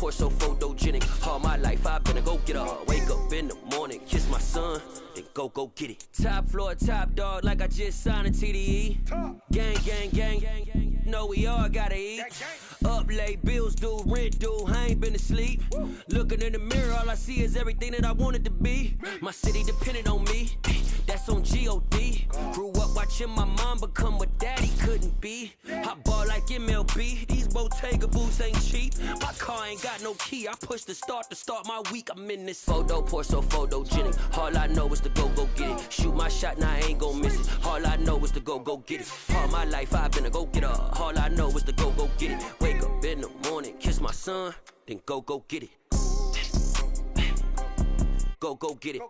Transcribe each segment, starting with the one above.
pour so photogenic. All my life I've been a go-getter. Wake up in the morning, kiss my son, then go get it. Top floor, top dog, like I just signed a TDE. Gang, gang, gang, gang, gang. Know we all gotta eat. Up late, bills due, rent due, I ain't been asleep. Looking in the mirror, all I see is everything that I wanted to be. My city depended on me, that's on G.O.D. Grew up watching my mom become what daddy couldn't be. I ball like MLB, these Bottega boots ain't cheap. My car ain't got no key, I push the start to start my week. I'm in this photo, pour so photogenic. All I know is to go get it. Shoot my shot, now I ain't gon' miss it. All I know is to go get it. All my life I've been a go-getter. All I know is to go get it. Wake up in the morning, kiss my son, then go get it. Go get it.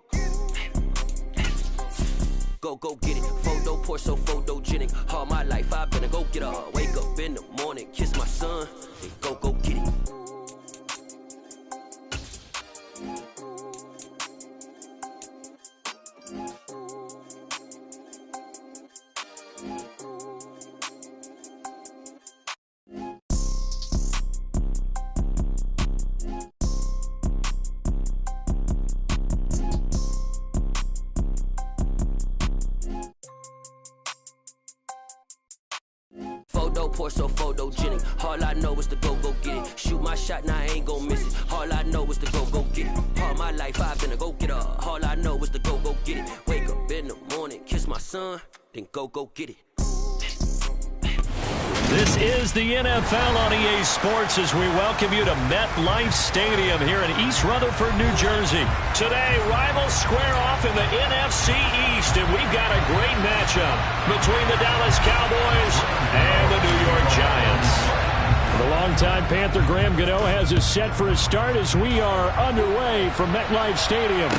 Go get it. Photo pour so photogenic. All my life I've been a go-getter. Wake up in the morning, kiss my son, then go get it. Pour so photogenic. All I know is to go get it. Shoot my shot, now I ain't gon' miss it. All I know is to go get it. All my life I've been a go-getter. All I know is to go get it. Wake up in the morning, kiss my son, then go get it. This is the NFL on EA Sports as we welcome you to MetLife Stadium here in East Rutherford, New Jersey. Today, rivals square off in the NFC East, and we've got a great matchup between the Dallas Cowboys and the New York Giants. The longtime Panther Graham Gano has us set for a start as we are underway from MetLife Stadium.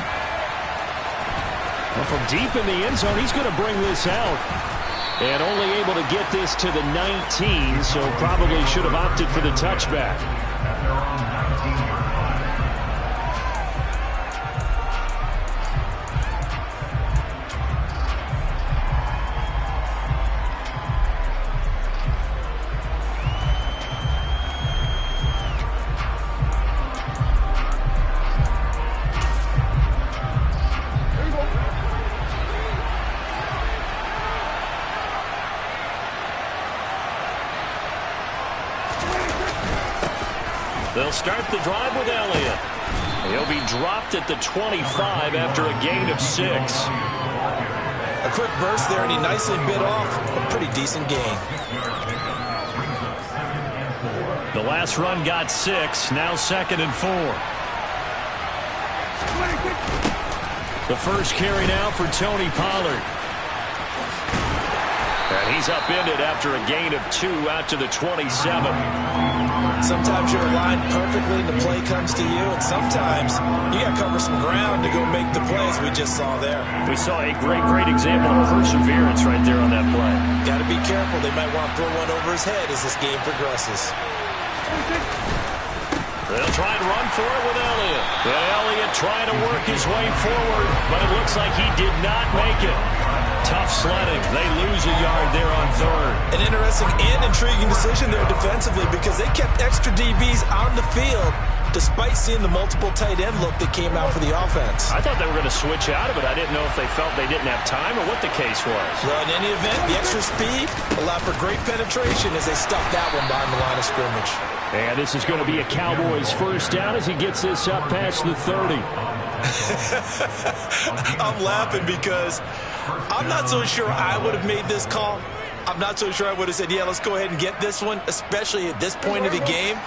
Well, from deep in the end zone, he's going to bring this out. And only able to get this to the 19, so probably should have opted for the touchback. They'll start the drive with Elliott. He'll be dropped at the 25 after a gain of 6. A quick burst there, and he nicely bit off a pretty decent gain. The last run got 6, now 2nd and 4. The first carry now for Tony Pollard. And he's upended after a gain of 2 out to the 27. Sometimes you're aligned perfectly and the play comes to you, and sometimes you got to cover some ground to go make the plays we just saw there. We saw a great example of perseverance right there on that play. Got to be careful. They might want to throw one over his head as this game progresses. They'll try and run for it with Elliott. And Elliott trying to work his way forward, but it looks like he did not make it. Tough sledding. They lose a yard there on 3rd. An interesting and intriguing decision there defensively because they kept extra DBs on the field despite seeing the multiple tight end look that came out for the offense. I thought they were going to switch out of it. I didn't know if they felt they didn't have time or what the case was. Well, in any event, the extra speed allowed for great penetration as they stuffed that one behind the line of scrimmage. And this is going to be a Cowboys first down as he gets this up past the 30. I'm laughing because I'm not so sure I would have made this call. I'm not so sure I would have said, yeah, let's go ahead and get this one, especially at this point of the game.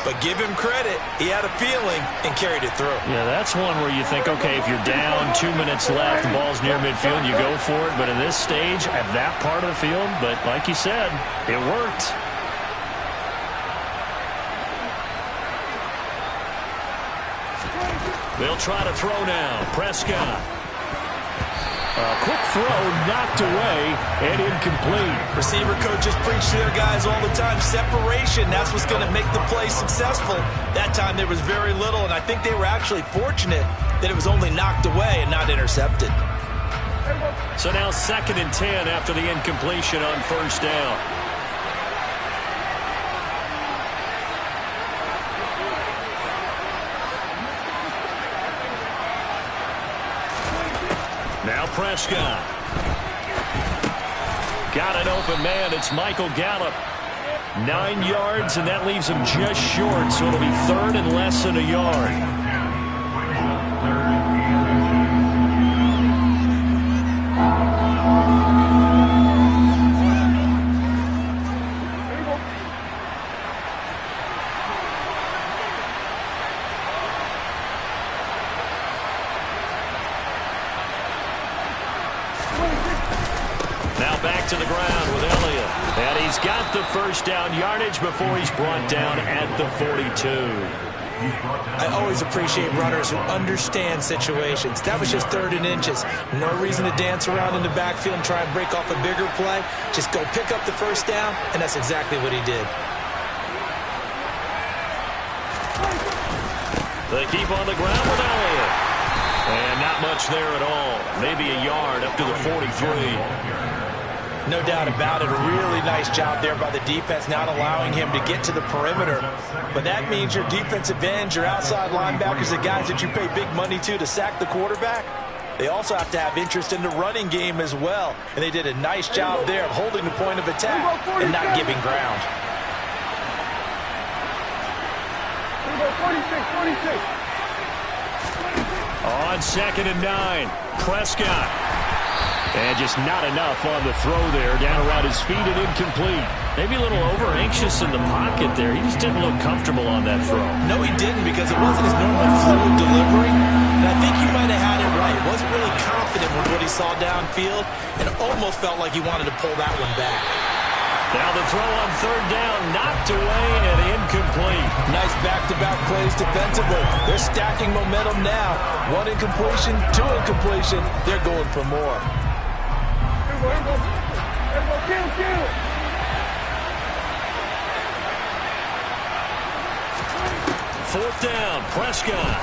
But give him credit. He had a feeling and carried it through. Yeah, that's one where you think, okay, if you're down, 2 minutes left, the ball's near midfield, you go for it. But in this stage, at that part of the field, but like you said, it worked. They'll try to throw now. Prescott. A quick throw knocked away and incomplete. Receiver coaches preach to their guys all the time. Separation, that's what's going to make the play successful. That time there was very little, and I think they were actually fortunate that it was only knocked away and not intercepted. So now 2nd and 10 after the incompletion on first down. Now Prescott. Got an open man. It's Michael Gallup. 9 yards, and that leaves him just short, so it'll be third and less than a yard. Now back to the ground with Elliott. And he's got the first down yardage before he's brought down at the 42. I always appreciate runners who understand situations. That was just 3rd and inches. No reason to dance around in the backfield and try and break off a bigger play. Just go pick up the first down, and that's exactly what he did. They keep on the ground with Elliott. And not much there at all. Maybe a yard up to the 43. No doubt about it. A really nice job there by the defense, not allowing him to get to the perimeter. But that means your defensive ends, your outside linebackers, the guys that you pay big money to sack the quarterback, they also have to have interest in the running game as well. And they did a nice job there of holding the point of attack and not giving ground. 46. On 2nd and 9, Prescott. And just not enough on the throw there. Down around his feet and incomplete. Maybe a little over-anxious in the pocket there. He just didn't look comfortable on that throw. No, he didn't, because it wasn't his normal fluid delivery. And I think he might have had it right. He wasn't really confident with what he saw downfield, and it almost felt like he wanted to pull that one back. Now the throw on 3rd down, knocked away and incomplete. Nice back-to-back plays defensively. They're stacking momentum now. 1 incompletion, 2 incompletion. They're going for more. Kill. 4th down, Prescott.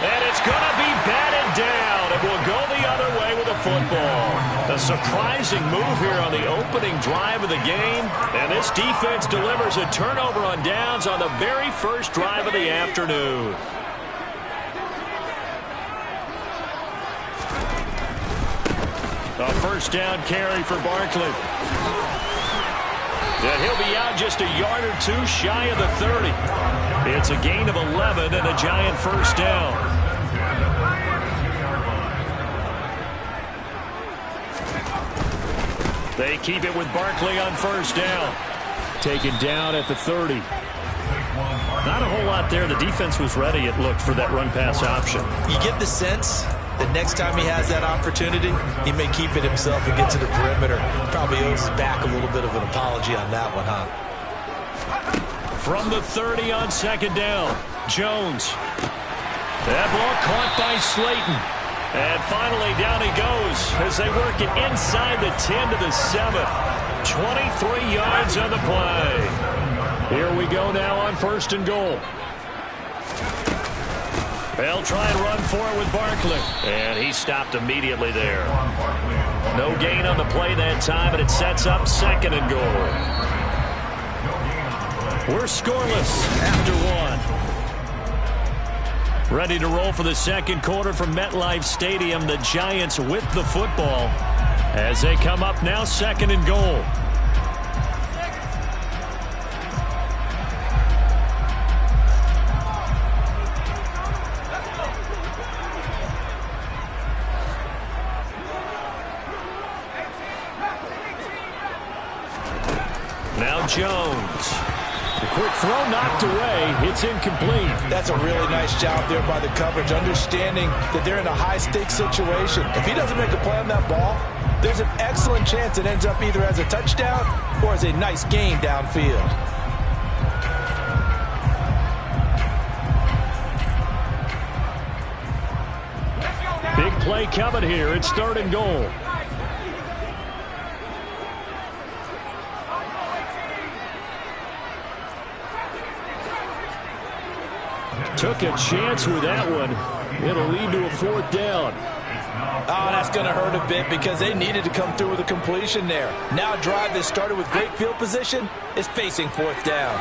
And it's going to be batted down. It will go the other way with the football. A surprising move here on the opening drive of the game. And this defense delivers a turnover on downs on the very first drive of the afternoon. A first down carry for Barkley. And he'll be out just a yard or 2 shy of the 30. It's a gain of 11 and a Giant first down. They keep it with Barkley on first down. Taken down at the 30. Not a whole lot there. The defense was ready, it looked, for that run-pass option. You get the sense that next time he has that opportunity, he may keep it himself and get to the perimeter. Probably owes his back a little bit of an apology on that one, huh? From the 30 on 2nd down, Jones. That ball caught by Slayton. And finally down he goes as they work it inside the 10 to the 7. 23 yards on the play. Here we go now on 1st and goal. They'll try and run for it with Barkley. And he stopped immediately there. No gain on the play that time, and it sets up 2nd and goal. We're scoreless after 1. Ready to roll for the 2nd quarter from MetLife Stadium. The Giants with the football as they come up now 2nd and goal. Now Jones. The quick throw knocked away. It's incomplete. That's a really nice job there by the coverage, understanding that they're in a high-stakes situation. If he doesn't make a play on that ball, there's an excellent chance it ends up either as a touchdown or as a nice gain downfield. Big play coming here. It's 3rd and goal. Took a chance with that one. It'll lead to a 4th down. Oh, that's going to hurt a bit because they needed to come through with a completion there. Now a drive that started with great field position is facing 4th down.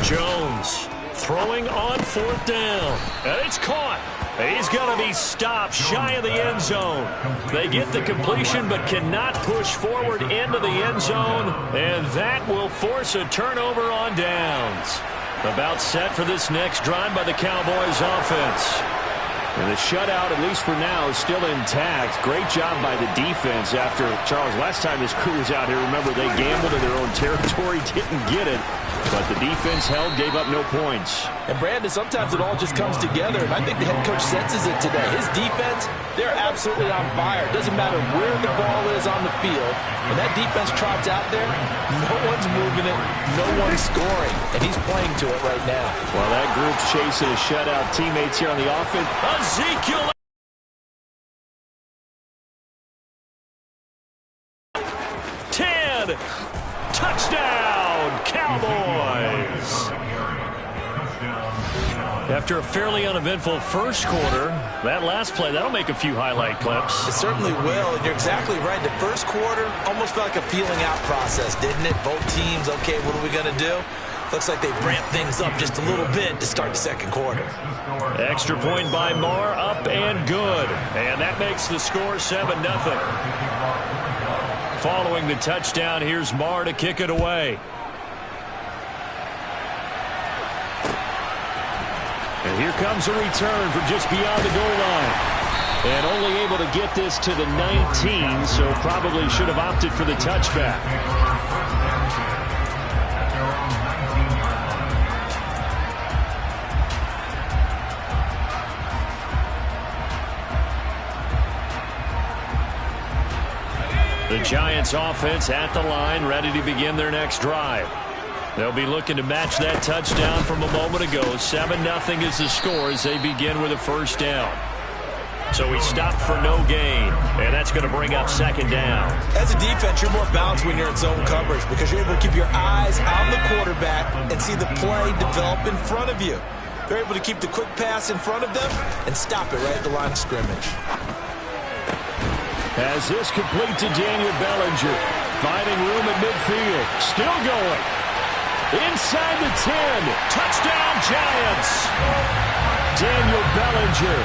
Jones Throwing on 4th down. And it's caught. He's going to be stopped shy of the end zone. They get the completion but cannot push forward into the end zone. And that will force a turnover on downs. About set for this next drive by the Cowboys offense. And the shutout, at least for now, is still intact. Great job by the defense after, Charles, last time this crew was out here, remember, they gambled in their own territory, didn't get it. But the defense held, gave up no points. And, Brandon, sometimes it all just comes together, and I think the head coach senses it today. His defense, they're absolutely on fire. It doesn't matter where the ball is on the field. When that defense trots out there, no one's moving it, no one's scoring, and he's playing to it right now. Well, that group's chasing a shutout. Teammates here on the offense. Ezekiel. Touchdown, Cowboys! After a fairly uneventful first quarter, that last play, that'll make a few highlight clips. It certainly will, and you're exactly right. The first quarter almost felt like a feeling out process, didn't it? Both teams, okay, what are we going to do? Looks like they ramped things up just a little bit to start the second quarter. Extra point by Marr, up and good. And that makes the score 7-0. Following the touchdown, here's Marr to kick it away. And here comes a return from just beyond the goal line. And only able to get this to the 19, so probably should have opted for the touchback. The Giants offense at the line, ready to begin their next drive. They'll be looking to match that touchdown from a moment ago. 7-0 is the score as they begin with a first down. So he stopped for no gain, and that's going to bring up second down. As a defense, you're more balanced when you're in zone coverage because you're able to keep your eyes on the quarterback and see the play develop in front of you. They're able to keep the quick pass in front of them and stop it right at the line of scrimmage. As this complete to Daniel Bellinger, finding room at midfield, still going. Inside the 10, touchdown Giants. Daniel Bellinger,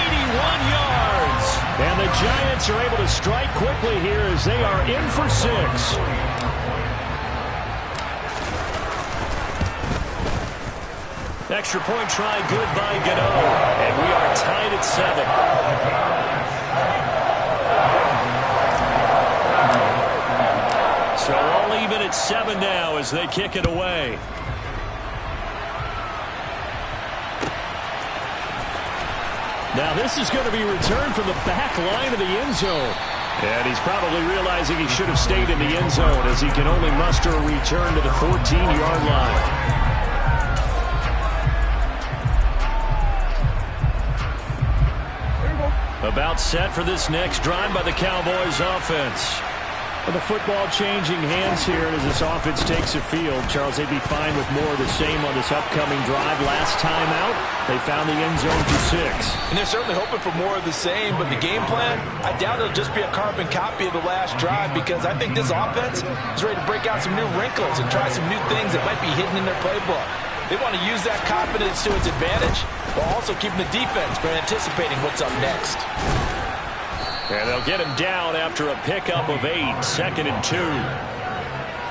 81 yards. And the Giants are able to strike quickly here as they are in for 6. Extra point try good by Gano. And we are tied at 7. So all even at 7 now as they kick it away. Now this is going to be returned from the back line of the end zone. And he's probably realizing he should have stayed in the end zone as he can only muster a return to the 14-yard line. About set for this next drive by the Cowboys offense. Well, the football changing hands here as this offense takes the field. Charles, they'd be fine with more of the same on this upcoming drive. Last time out, they found the end zone for 6. And they're certainly hoping for more of the same, but the game plan, I doubt it'll just be a carbon copy of the last drive because I think this offense is ready to break out some new wrinkles and try some new things that might be hidden in their playbook. They want to use that confidence to its advantage while also keeping the defense from anticipating what's up next. And they'll get him down after a pickup of 8, 2nd and 2.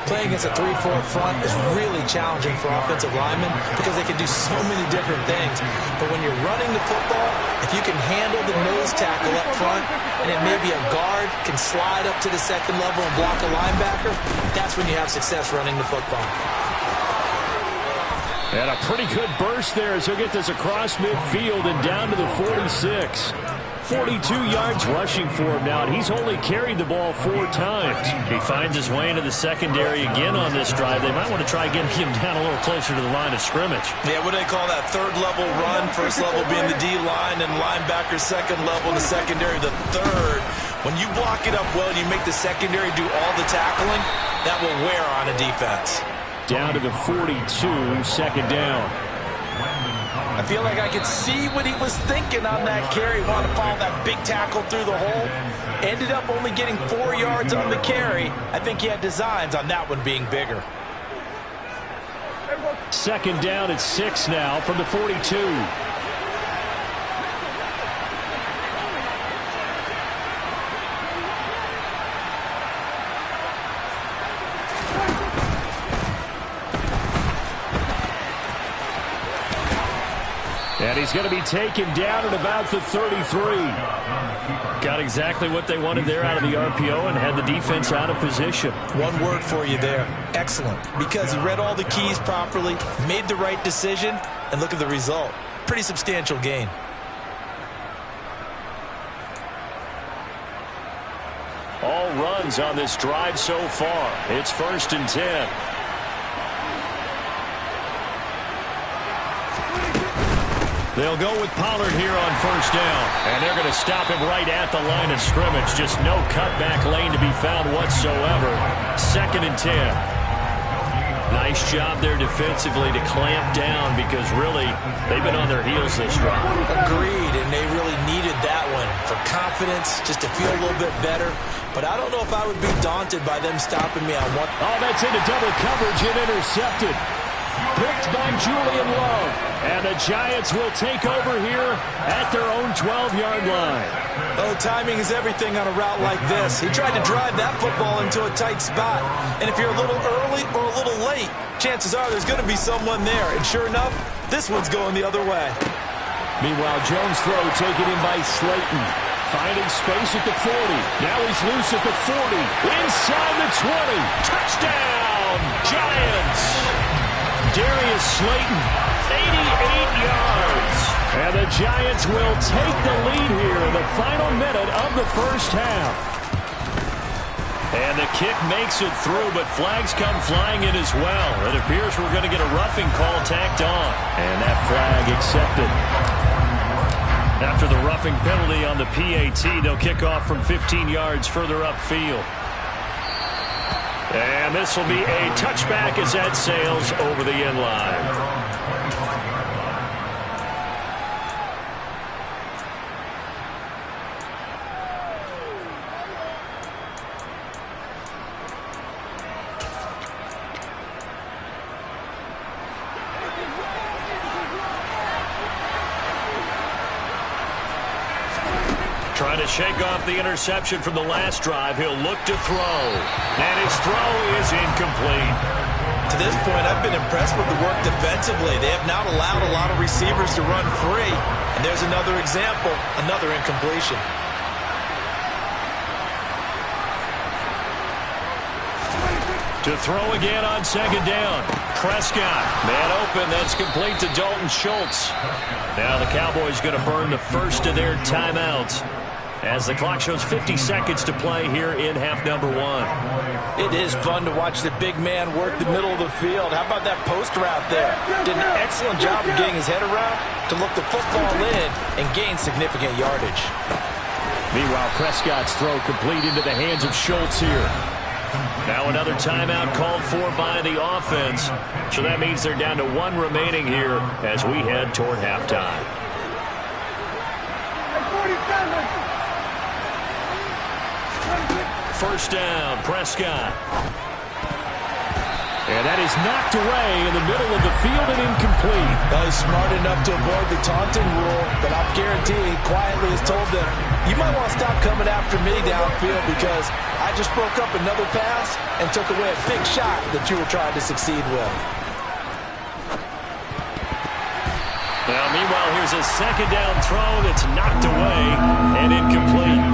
Playing against a 3-4 front is really challenging for offensive linemen because they can do so many different things. But when you're running the football, if you can handle the nose tackle up front and then maybe a guard can slide up to the second level and block a linebacker, that's when you have success running the football. And a pretty good burst there as he'll get this across midfield and down to the 46. 42 yards rushing for him now, and he's only carried the ball 4 times. He finds his way into the secondary again on this drive. They might want to try getting him down a little closer to the line of scrimmage. Yeah, what do they call that? Third level run, first level being the D-line, and linebacker second level, the secondary the third. When you block it up well and you make the secondary do all the tackling, that will wear on a defense. Down to the 42, second down. I feel like I could see what he was thinking on that carry. Wanted to follow that big tackle through the hole. Ended up only getting 4 yards on the carry. I think he had designs on that one being bigger. Second down at 6 now from the 42. And he's going to be taken down at about the 33. Got exactly what they wanted there out of the RPO and had the defense out of position. One word for you there. Excellent. Because he read all the keys properly, made the right decision, and look at the result. Pretty substantial gain. All runs on this drive so far. It's 1st and 10. They'll go with Pollard here on 1st down. And they're going to stop him right at the line of scrimmage. Just no cutback lane to be found whatsoever. 2nd and 10. Nice job there defensively to clamp down because really they've been on their heels this drive. Agreed, and they really needed that one for confidence, just to feel a little bit better. But I don't know if I would be daunted by them stopping me on one. Oh, that's into double coverage and intercepted. Picked by Julian Love. And the Giants will take over here at their own 12-yard line. Oh, timing is everything on a route like this. He tried to drive that football into a tight spot. And if you're a little early or a little late, chances are there's going to be someone there. And sure enough, this one's going the other way. Meanwhile, Jones' throw taken in by Slayton. Finding space at the 40. Now he's loose at the 40. Inside the 20. Touchdown, Giants. Darius Slayton, 88 yards. And the Giants will take the lead here in the final minute of the first half. And the kick makes it through, but flags come flying in as well. It appears we're going to get a roughing call tacked on. And that flag accepted. After the roughing penalty on the PAT, they'll kick off from 15 yards further upfield. And this will be a touchback as that sails over the end line. Trying to shake off the interception from the last drive. He'll look to throw. And his throw is incomplete. To this point, I've been impressed with the work defensively. They have not allowed a lot of receivers to run free. And there's another example, another incompletion. To throw again on 2nd down. Prescott, man open, that's complete to Dalton Schultz. Now the Cowboys going to burn the first of their timeouts as the clock shows 50 seconds to play here in half number 1. It is fun to watch the big man work the middle of the field. How about that post route there? Did an excellent job of getting his head around to look the football in and gain significant yardage. Meanwhile, Prescott's throw complete into the hands of Schultz here. Now another timeout called for by the offense. So that means they're down to 1 remaining here as we head toward halftime. First down, Prescott. And that is knocked away in the middle of the field and incomplete. Well, he's smart enough to avoid the taunting rule, but I'll guarantee he quietly has told them, you might want to stop coming after me downfield because I just broke up another pass and took away a big shot that you were trying to succeed with. Now, meanwhile, here's a 2nd down throw that's knocked away and incomplete.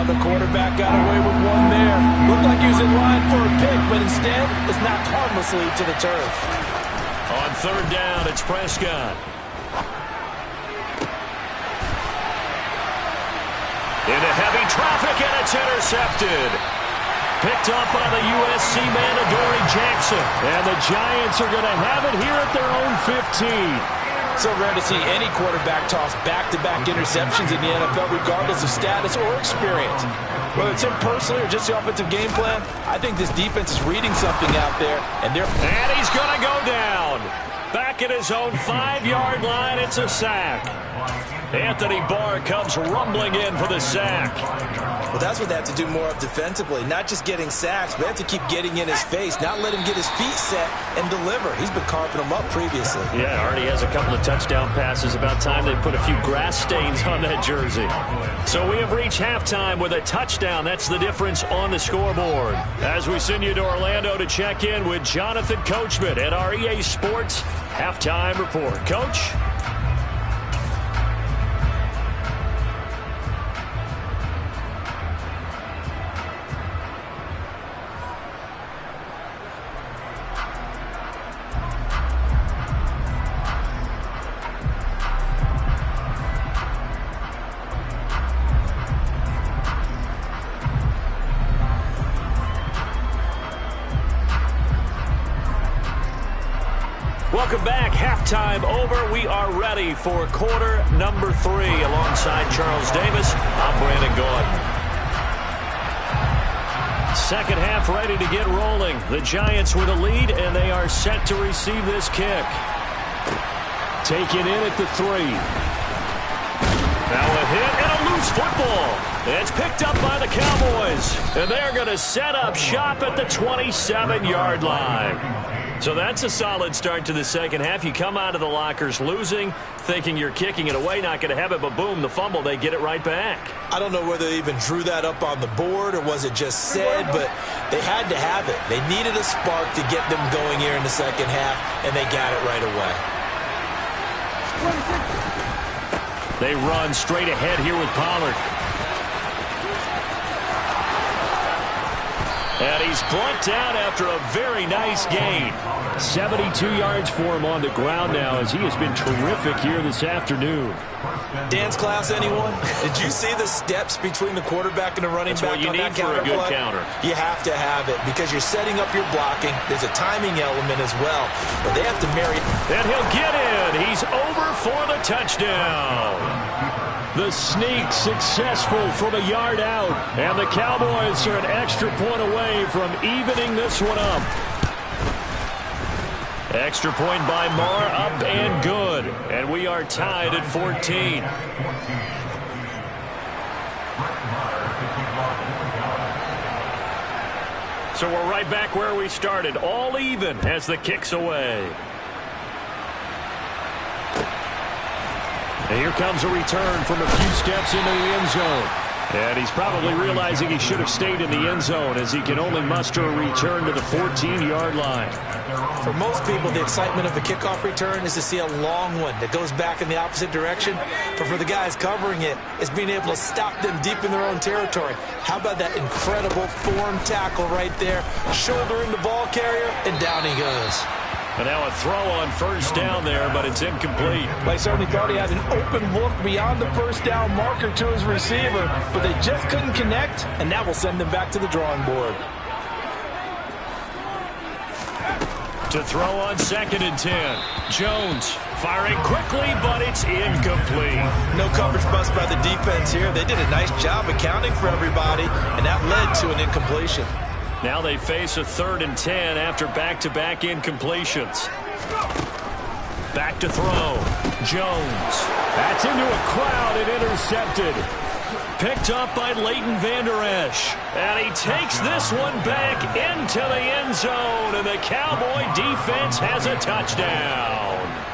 The quarterback got away with one there. Looked like he was in line for a pick, but instead was knocked harmlessly to the turf. On 3rd down, it's Prescott. Into heavy traffic, and it's intercepted. Picked up by the USC man, Adoree Jackson. And the Giants are going to have it here at their own 15. So rare to see any quarterback toss back-to-back interceptions in the NFL, regardless of status or experience. Whether it's him personally or just the offensive game plan, I think this defense is reading something out there, and he's going to go down. Back at his own 5-yard line, it's a sack. Anthony Barr comes rumbling in for the sack. Well, that's what they have to do more of defensively. Not just getting sacks, but they have to keep getting in his face, not let him get his feet set and deliver. He's been carving them up previously. Yeah, already has a couple of touchdown passes. About time they put a few grass stains on that jersey. So we have reached halftime with a touchdown. That's the difference on the scoreboard. As we send you to Orlando to check in with Jonathan Coachman at our EA Sports Halftime Report. Coach? Welcome back. Halftime over. We are ready for quarter number 3. Alongside Charles Davis, I'm Brandon Gordon. Second half ready to get rolling. The Giants with a lead, and they are set to receive this kick. Taken in at the 3. Now a hit and a loose football. It's picked up by the Cowboys, and they're going to set up shop at the 27-yard line. So that's a solid start to the second half. You come out of the lockers losing, thinking you're kicking it away, not going to have it, but boom, the fumble, they get it right back. I don't know whether they even drew that up on the board or was it just said, but they had to have it. They needed a spark to get them going here in the second half, and they got it right away. They run straight ahead here with Pollard. And he's brought down after a very nice gain. 72 yards for him on the ground now, as he has been terrific here this afternoon. Dance class, anyone? Did you see the steps between the quarterback and the running back on that counter play? That's what you need for a good counter. You have to have it because you're setting up your blocking. There's a timing element as well, but they have to marry. And he'll get in. He's over for the touchdown. The sneak successful from a yard out. And the Cowboys are an extra point away from evening this one up. Extra point by Marr, up and good. And we are tied at 14. So we're right back where we started. All even as the kick's away. And here comes a return from a few steps into the end zone. And he's probably realizing he should have stayed in the end zone as he can only muster a return to the 14-yard line. For most people, the excitement of the kickoff return is to see a long one that goes back in the opposite direction. But for the guys covering it, it's being able to stop them deep in their own territory. How about that incredible form tackle right there? Shoulder in the ball carrier, and down he goes. And now a throw on first down there, but it's incomplete. They certainly thought he had an open look beyond the first down marker to his receiver, but they just couldn't connect, and that will send them back to the drawing board. To throw on 2nd and 10. Jones firing quickly, but it's incomplete. No coverage bust by the defense here. They did a nice job accounting for everybody, and that led to an incompletion. Now they face a 3rd and 10 after back-to-back incompletions. Back to throw. Jones. That's into a crowd and intercepted. Picked up by Leighton Vander Esch. And he takes this one back into the end zone. And the Cowboy defense has a touchdown.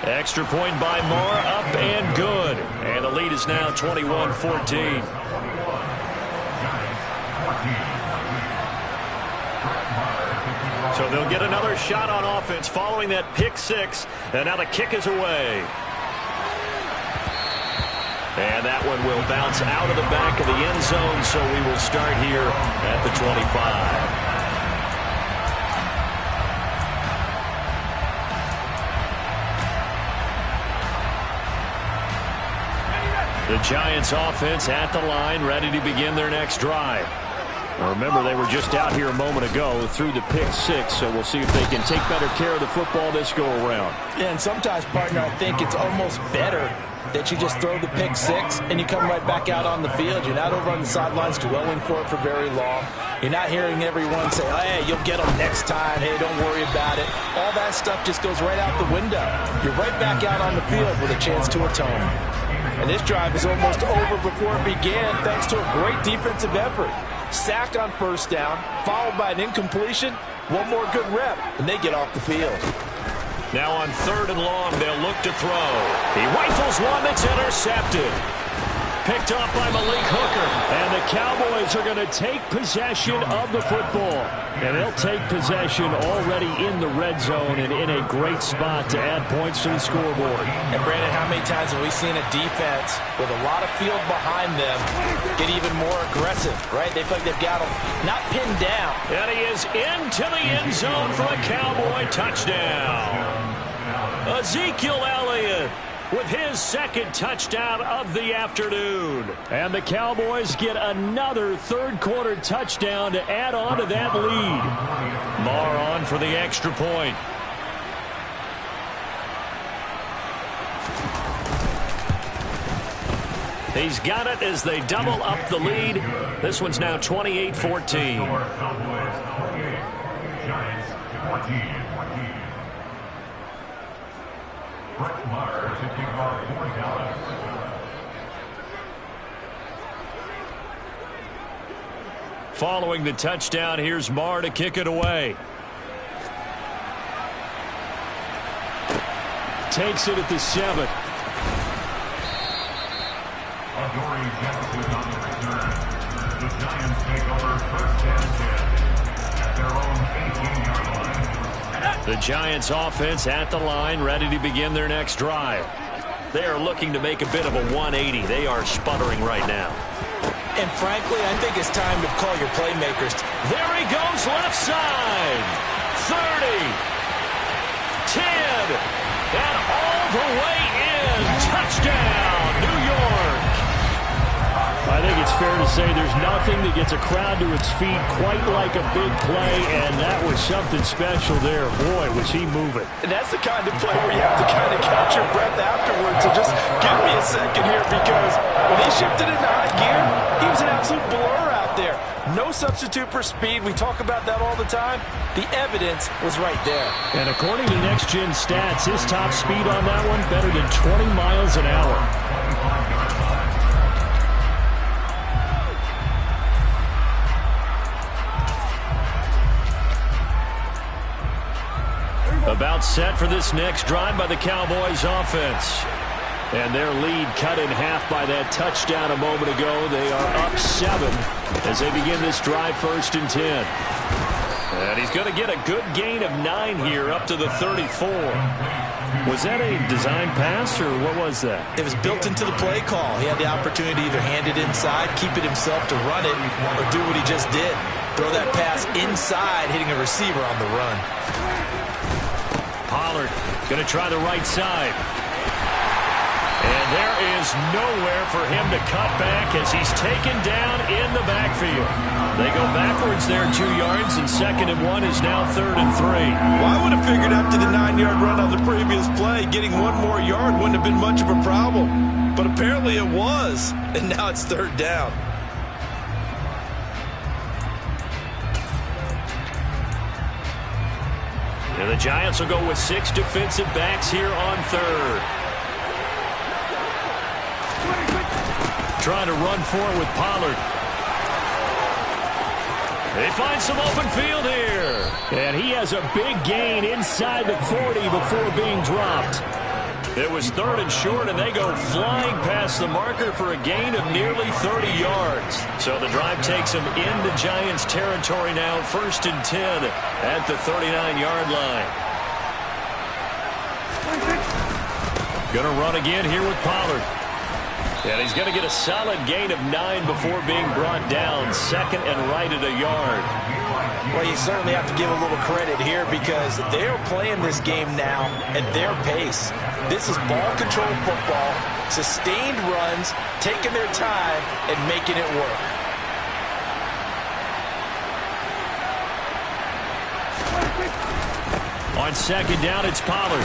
Extra point by Marr, up and good. And the lead is now 21-14. So they'll get another shot on offense following that pick 6. And now the kick is away. And that one will bounce out of the back of the end zone, so we will start here at the 25. The Giants offense at the line, ready to begin their next drive. Now remember, they were just out here a moment ago through the pick 6, so we'll see if they can take better care of the football this go around. Yeah, and sometimes, partner, I think it's almost better that you just throw the pick 6 and you come right back out on the field. You're not over on the sidelines dwelling for it for very long. You're not hearing everyone say, oh, hey, you'll get them next time. Hey, don't worry about it. All that stuff just goes right out the window. You're right back out on the field with a chance to atone. And this drive is almost over before it began thanks to a great defensive effort. Sack on first down, followed by an incompletion. One more good rep, and they get off the field. Now on 3rd and long, they'll look to throw. He rifles one that's intercepted. Picked off by Malik Hooker. And the Cowboys are going to take possession of the football. And they'll take possession already in the red zone and in a great spot to add points to the scoreboard. And Brandon, how many times have we seen a defense with a lot of field behind them get even more aggressive, right? They feel like they've got them not pinned down. And he is into the end zone for a Cowboy touchdown. Ezekiel Elliott with his 2nd touchdown of the afternoon. And the Cowboys get another 3rd quarter touchdown to add on to that lead. Marr on for the extra point. He's got it as they double up the lead. This one's now 28-14. Following the touchdown, here's Marr to kick it away. Takes it at the 7. The Giants take over 1st and 10 at their own 18-yard line. The Giants offense at the line, ready to begin their next drive. They are looking to make a bit of a 180. They are sputtering right now. And frankly, I think it's time to call your playmakers. There he goes, left side. 30. 10. And all the way in. Touchdown, New York. I think it's fair to say there's nothing that gets a crowd to its feet quite like a big play, and that was something special there. Boy, was he moving. And that's the kind of play where you have to kind of catch your breath afterwards. So just give me a second here, because when he shifted into high gear, he was an absolute blur out there. No substitute for speed. We talk about that all the time. The evidence was right there. And according to Next Gen Stats, his top speed on that one, better than 20 miles an hour. About set for this next drive by the Cowboys offense. And their lead cut in half by that touchdown a moment ago. They are up 7 as they begin this drive 1st and 10. And he's going to get a good gain of 9 here up to the 34. Was that a design pass or what was that? It was built into the play call. He had the opportunity to either hand it inside, keep it himself to run it, or do what he just did. Throw that pass inside, hitting a receiver on the run. Pollard going to try the right side. And there is nowhere for him to cut back as he's taken down in the backfield. They go backwards there 2 yards, and 2nd and 1 is now 3rd and 3. Well, I would have figured after the 9-yard run on the previous play, getting 1 more yard wouldn't have been much of a problem. But apparently it was, and now it's 3rd down. And the Giants will go with 6 defensive backs here on 3rd. Trying to run for it with Pollard. They find some open field here. And he has a big gain inside the 40 before being dropped. It was 3rd and short, and they go flying past the marker for a gain of nearly 30 yards. So the drive takes them into Giants territory now, 1st and 10 at the 39-yard line. Going to run again here with Pollard. And he's going to get a solid gain of 9 before being brought down, 2nd and right at a yard. Well, you certainly have to give a little credit here because they're playing this game now at their pace. This is ball control football, sustained runs, taking their time and making it work. On 2nd down, it's Pollard.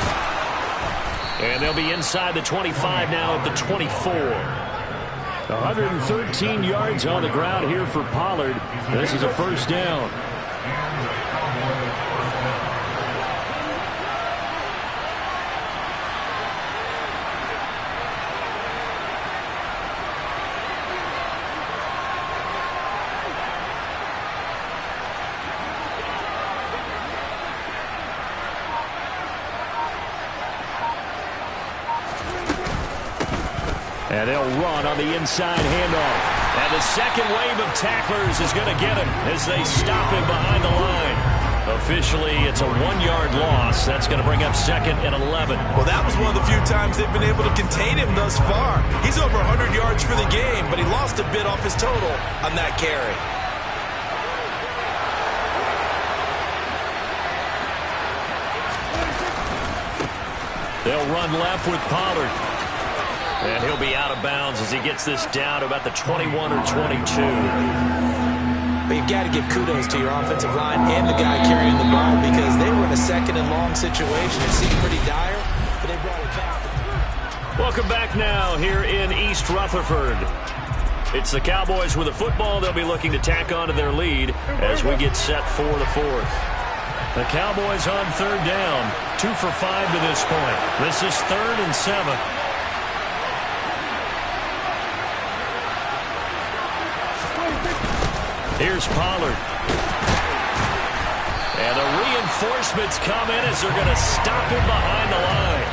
And they'll be inside the 25 now at the 24. 113 yards on the ground here for Pollard. This is a first down. And they'll run on the inside handoff. And the second wave of tacklers is going to get him as they stop him behind the line. Officially, it's a 1-yard loss. That's going to bring up 2nd and 11. Well, that was one of the few times they've been able to contain him thus far. He's over 100 yards for the game, but he lost a bit off his total on that carry. They'll run left with Pollard. And he'll be out of bounds as he gets this down to about the 21 or 22. But you've got to give kudos to your offensive line and the guy carrying the ball because they were in a 2nd and long situation. It seemed pretty dire, but they brought it back. Welcome back now here in East Rutherford. It's the Cowboys with the football. They'll be looking to tack on to their lead as we get set for the 4th. The Cowboys on 3rd down, 2 for 5 to this point. This is 3rd and 7. Here's Pollard. And the reinforcements come in as they're going to stop him behind the line.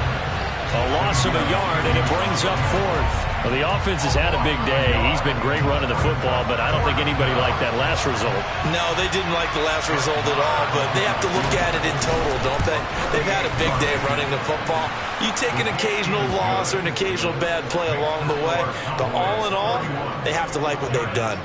A loss of a yard, and it brings up 4th. Well, the offense has had a big day. He's been great running the football, but I don't think anybody liked that last result. No, they didn't like the last result at all, but they have to look at it in total, don't they? They've had a big day running the football. You take an occasional loss or an occasional bad play along the way, but all in all, they have to like what they've done.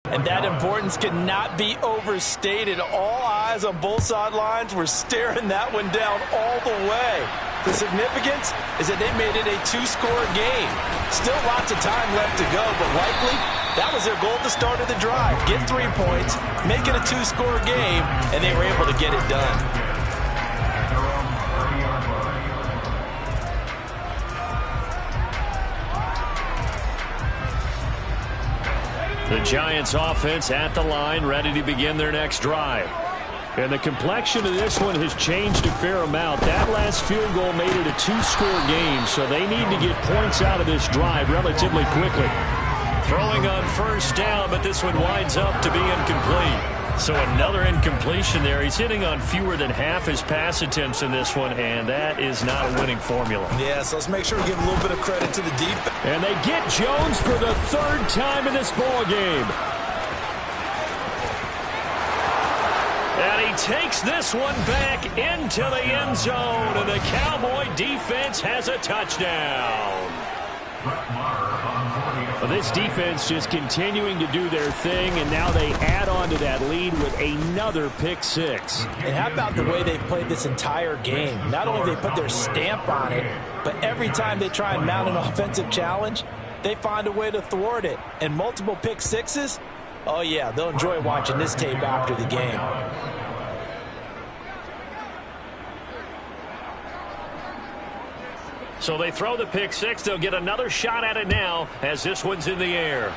And that importance cannot be overstated. All eyes on both sidelines were staring that one down all the way. The significance is that they made it a 2-score game. Still lots of time left to go, but likely that was their goal at the start of the drive. Get 3 points, make it a 2-score game, and they were able to get it done. The Giants offense at the line, ready to begin their next drive. And the complexion of this one has changed a fair amount. That last field goal made it a 2-score game, so they need to get points out of this drive relatively quickly. Throwing on 1st down, but this one winds up to be incomplete. So another incompletion there. He's hitting on fewer than half his pass attempts in this one, and that is not a winning formula. Yeah, so let's make sure we give a little bit of credit to the defense. And they get Jones for the 3rd time in this ball game. And he takes this one back into the end zone, and the Cowboy defense has a touchdown. Well, this defense just continuing to do their thing, and now they add on to that lead with another pick 6. And how about the way they've played this entire game? Not only have they put their stamp on it, but every time they try and mount an offensive challenge, they find a way to thwart it. And multiple pick 6s, oh yeah, they'll enjoy watching this tape after the game. So they throw the pick 6. They'll get another shot at it now as this one's in the air.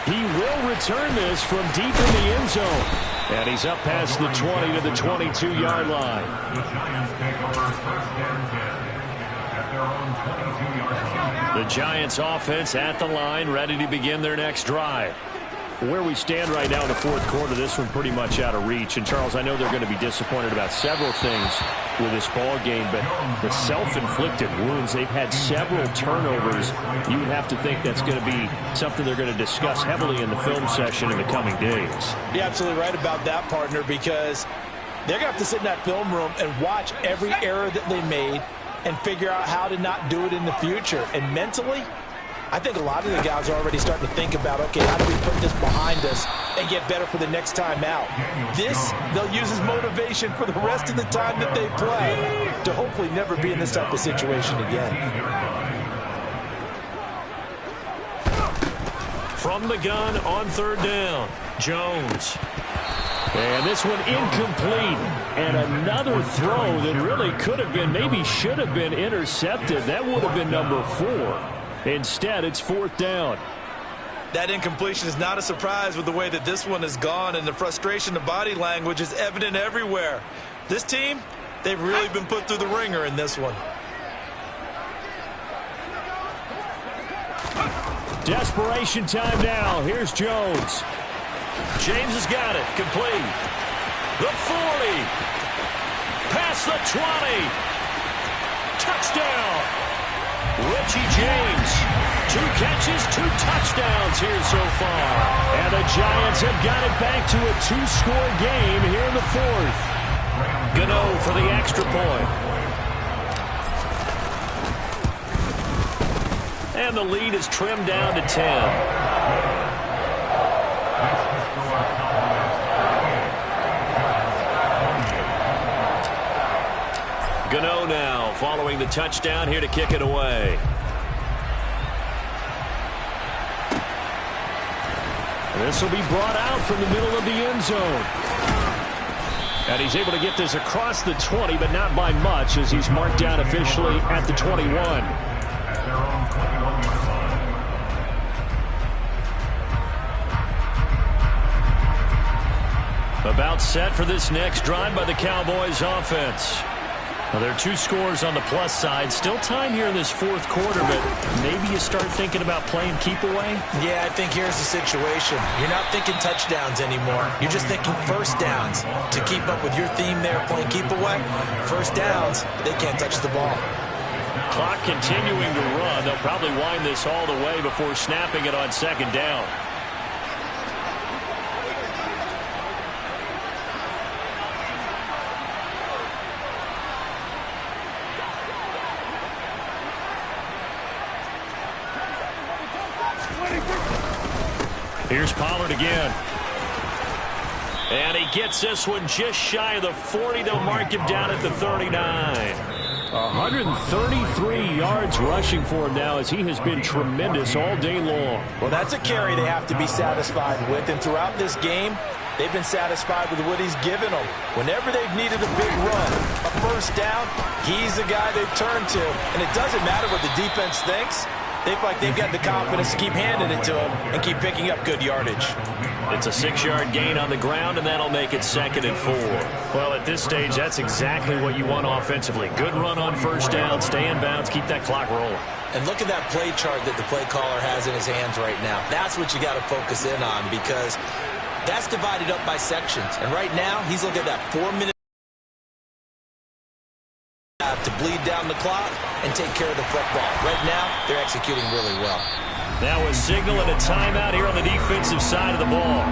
He will return this from deep in the end zone. And he's up past the 20 to the 22-yard line. The Giants take over 1st and 10 at their own 22-yard line. The Giants offense at the line, ready to begin their next drive. Where we stand right now in the 4th quarter, this one pretty much out of reach. And, Charles, I know they're going to be disappointed about several things with this ball game, but the self-inflicted wounds, they've had several turnovers. You would have to think that's going to be something they're going to discuss heavily in the film session in the coming days. You're absolutely right about that, partner, because they're going to have to sit in that film room and watch every error that they made and figure out how to not do it in the future. And mentally, I think a lot of the guys are already starting to think about, okay, how do we put this behind us and get better for the next time out? This, they'll use as motivation for the rest of the time that they play to hopefully never be in this type of situation again. From the gun on 3rd down, Jones. And this one incomplete. And another throw that really could have been, maybe should have been intercepted. That would have been number 4. Instead, it's 4th down. That incompletion is not a surprise with the way that this one has gone, and the frustration, the body language is evident everywhere. This team, they've really been put through the ringer in this one. Desperation time now. Here's Jones. James has got it. Complete. The 40. Past the 20. Touchdown. Richie James. 2 catches, 2 touchdowns here so far. And the Giants have got it back to a 2-score game here in the 4th. Gano for the extra point. And the lead is trimmed down to 10. Gano now following the touchdown here to kick it away. This will be brought out from the middle of the end zone. And he's able to get this across the 20, but not by much, as he's marked down officially at the 21. About set for this next drive by the Cowboys offense. Well, there are 2 scores on the plus side. Still time here in this 4th quarter, but maybe you start thinking about playing keep away? Yeah, I think here's the situation. You're not thinking touchdowns anymore. You're just thinking first downs. To keep up with your theme there, playing keep away, first downs, they can't touch the ball. Clock continuing to run. They'll probably wind this all the way before snapping it on 2nd down. Here's Pollard again. And he gets this one just shy of the 40. They'll mark him down at the 39. 133 yards rushing for him now, as he has been tremendous all day long. Well, that's a carry they have to be satisfied with. And throughout this game, they've been satisfied with what he's given them. Whenever they've needed a big run, a first down, he's the guy they've turned to. And it doesn't matter what the defense thinks. They feel like they've got the confidence to keep handing it to him and keep picking up good yardage. It's a 6-yard gain on the ground, and that'll make it 2nd and 4. Well, at this stage, that's exactly what you want offensively. Good run on first down, stay in bounds, keep that clock rolling. And look at that play chart that the play caller has in his hands right now. That's what you got to focus in on, because that's divided up by sections. And right now, he's looking at that 4-minute to bleed down the clock and take care of the football. Right now, they're executing really well. Now a signal and a timeout here on the defensive side of the ball.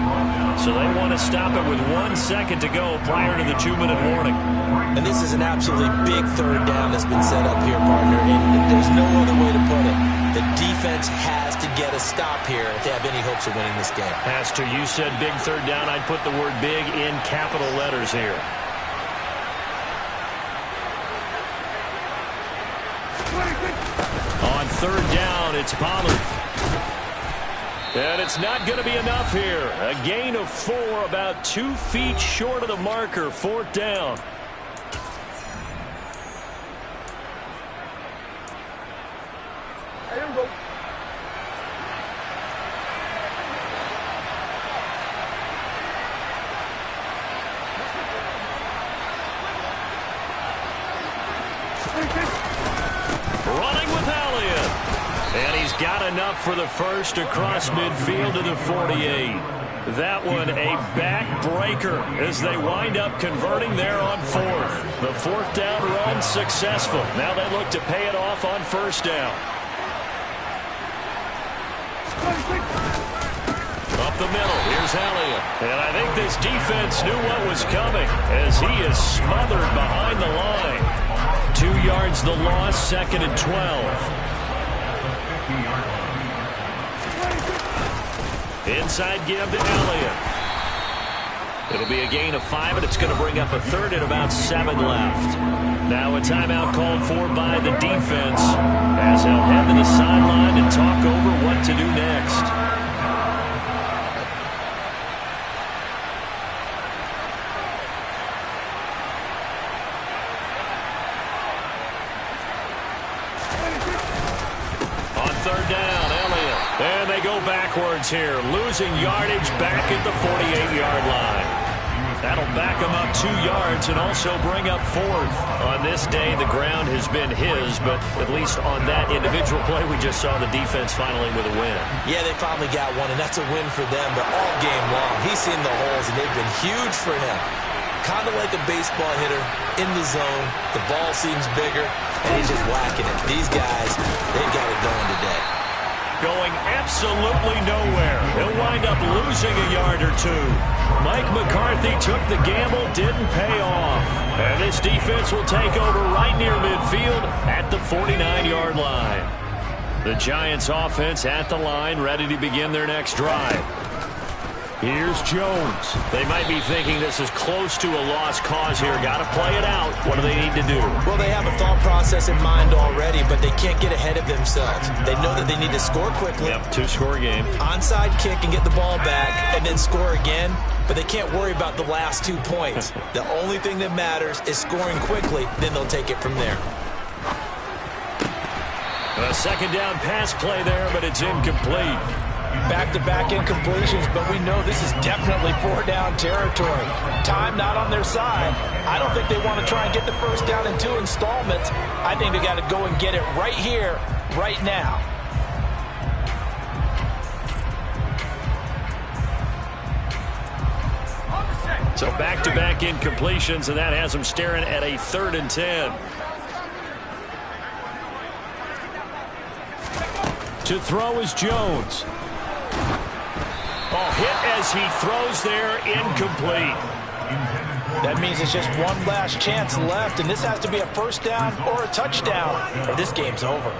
So they want to stop it with 1 second to go prior to the 2-minute warning. And this is an absolutely big 3rd down that's been set up here, partner. And there's no other way to put it. The defense has to get a stop here if they have any hopes of winning this game. Has to. You said big 3rd down. I'd put the word big in capital letters here. On 3rd down, it's Pollard. And it's not going to be enough here. A gain of 4, about 2 feet short of the marker. 4th down. Running with Elliott. And he's got enough for the first across midfield to the 48. That one a backbreaker as they wind up converting there on 4th. The 4th down run successful. Now they look to pay it off on 1st down. Up the middle, here's Elliott. And I think this defense knew what was coming as he is smothered behind the line. 2 yards the loss, 2nd and 12. Inside give to Elliott. It'll be a gain of 5, and it's going to bring up a 3rd and about 7 left. Now a timeout called for by the defense as they'll head to the sideline and talk over what to do next. third down. Elliott. And they go backwards here, losing yardage back at the 48-yard line. That'll back him up 2 yards and also bring up 4th. On this day, the ground has been his, but at least on that individual play, we just saw the defense finally with a win. Yeah, they finally got one, and that's a win for them, but all game long, he's seen the holes, and they've been huge for him. Kind of like a baseball hitter in the zone. The ball seems bigger, and he's just whacking it. These guys, they've got it going today. Going absolutely nowhere. He'll wind up losing a yard or 2. Mike McCarthy took the gamble, didn't pay off. And this defense will take over right near midfield at the 49-yard line. The Giants offense at the line, ready to begin their next drive. Here's Jones. They might be thinking this is close to a lost cause here. Got to play it out. What do they need to do? Well, they have a thought process in mind already, but they can't get ahead of themselves. They know that they need to score quickly. Yep, 2-score game. Onside kick and get the ball back and then score again, but they can't worry about the last 2 points. The only thing that matters is scoring quickly, then they'll take it from there. A second down pass play there, but it's incomplete. Back-to-back incompletions, but we know this is definitely 4-down territory. Time not on their side. I don't think they want to try and get the first down in 2 installments. I think they got to go and get it right here, right now. So back-to-back incompletions, and that has them staring at a 3rd and 10. To throw is Jones. Oh, hit as he throws there, incomplete. That means it's just one last chance left, and this has to be a first down or a touchdown, or this game's over.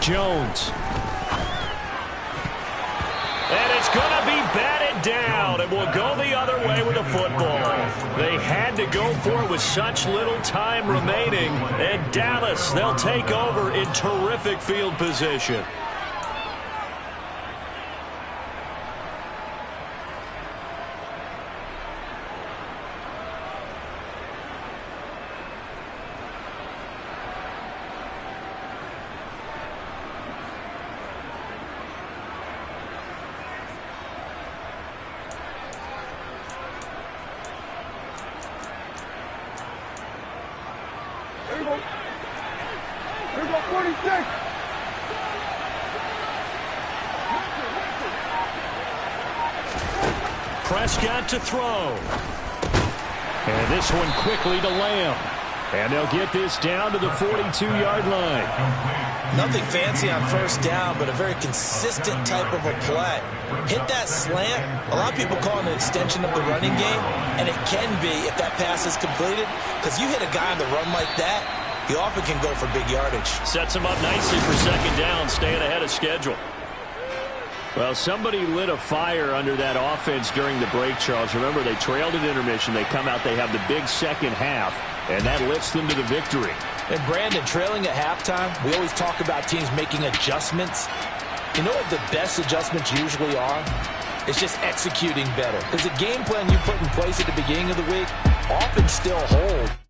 Jones. And it's going to be batted down. It will go the other way with the football. They had to go for it with such little time remaining. And Dallas, they'll take over in terrific field position. Here we go, 46. Prescott to throw. And this one quickly to Lamb. And they'll get this down to the 42-yard line. Nothing fancy on first down, but a very consistent type of a play. Hit that slant. A lot of people call it an extension of the running game, and it can be if that pass is completed, because you hit a guy on the run like that, he often can go for big yardage. Sets him up nicely for second down, staying ahead of schedule. Well, somebody lit a fire under that offense during the break, Charles. Remember, they trailed at intermission. They come out, they have the big second half, and that lifts them to the victory. And Brandon, trailing at halftime, we always talk about teams making adjustments. You know what the best adjustments usually are? It's just executing better. Because the game plan you put in place at the beginning of the week often still holds.